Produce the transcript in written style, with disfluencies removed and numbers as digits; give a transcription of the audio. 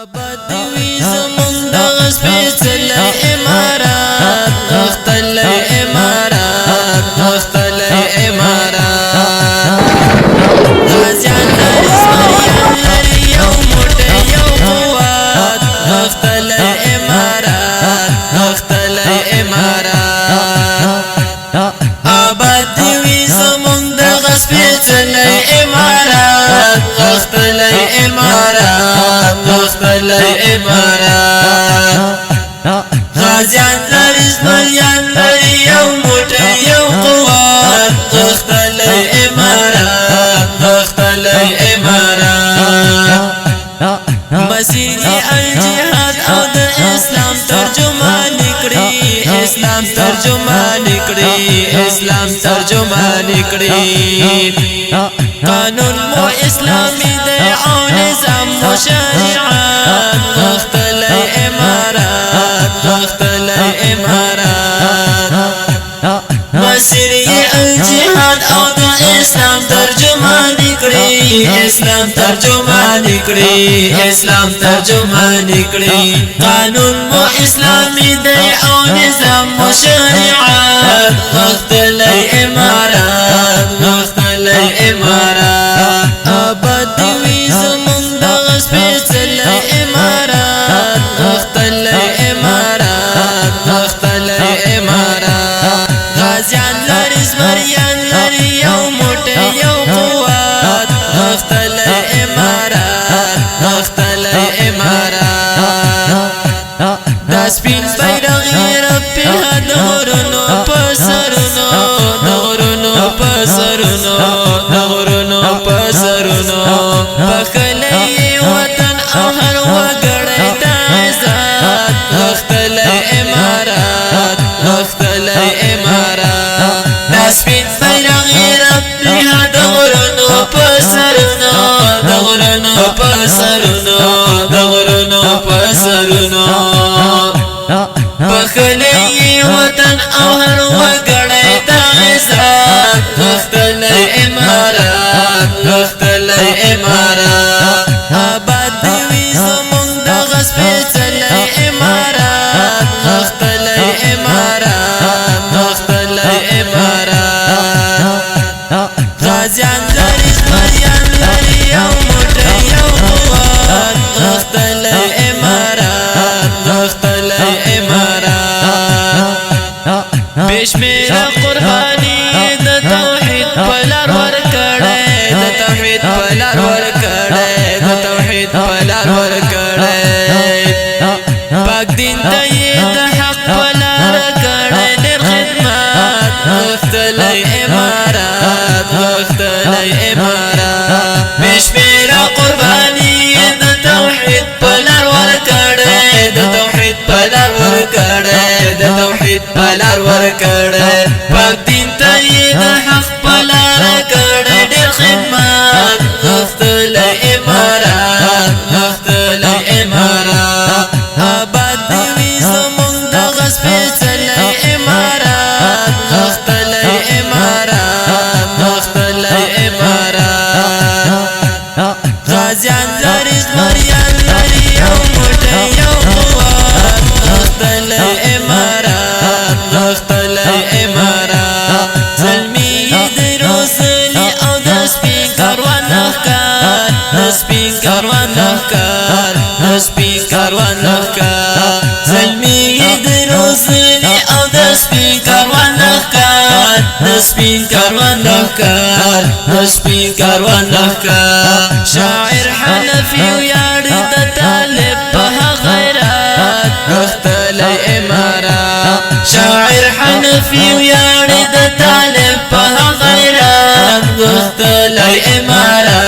بدوی زمون دغه سپېڅلی امارات غښتلی امارات غښتلی امارات غازیان لري زمریان لري یو موټی یو قوت غښتلی امارات غښتلی امارات آباد دوی زمون دغه سپېڅلی امارات غښتلی امارات غښتلی امارات غازیان لري زمریان لري یو موټی یو قوت غښتلی امارات غښتلی امارات مسیر الجهاد او د اسلام ترجمان کړي اسلام ترجمان کړي اسلام ترجمان کړي قانون مو اسلامی دی او نظام مو شریعت غښتلی امارات غښتلی امارات مسیر الجهاد او د اسلام ترجمان کړي اسلام ترجمان کړي اسلام ترجمان کړي قانون مو اسلامی دی او نظام مو شریعت غښتلی امارات غښتلی امارات آباد دوی زمون دغه سپېڅلی امارات غښتلی امارات غښتلی امارات غازیان لري زمریان لري یو موټی یو قوت غښتلی امارات غښتلی امارات دا سپین بیرغ یې رپېها د غرونو په سرونو د غرونو په سرونو د غرونو په سرونو بښلی یې وطن او هر وګړی د عزت غښتلی امارات غښتلی امارات دا سپین بیرغ یې رپېها د غرونو په سرونو د غرونو په سرونو د غرونو په سرونو بښلی یې وطن او هر وګړی د عزت غښتلی امارات غښتلی امارات آباد دوی زمون دغه سپېڅلی امارات غښتلی امارات غښتلی امارات غازیان لري زمریان لري یو موټی یو قوت غښتلی امارات غښتلی امارات بشمیره قربانی د توحید په لار ورکړی د توحید په لار ورکړی د توحید په لار ورکړی پاک دین ته یې د حق په لار کړی ډېر خدمت غښتلی امارات غښتلی امارات بشمیره قربانی د توحید په لار ورکړی د توحید په لار ورکړی د توحید په لار ورکړی پاک دین ته یې د حق په لار کړی ډېر خدمت غښتلی امارات غښتلی امارات آباد دوی زمون دغه سپېڅلی امارات غښتلی امارات غښتلی امارات غازیان لري زمریان لري یو موټی یو قوت غښتلی امارات غښتلی امارات زلمي د روزلي او د سپین کاروان لښکر د سپین کاروان لښکر د سپین کاروان لښکر زلمي د روزلي او د سپین کاروان لښکر د سپین کاروان لښکر د سپین کاروان لښکر شاعر حنفي ویاړي د طالب په غیرت غښتلی امارات شاعر حنفي ویاړي د طالب په غیرت غښتلی امارات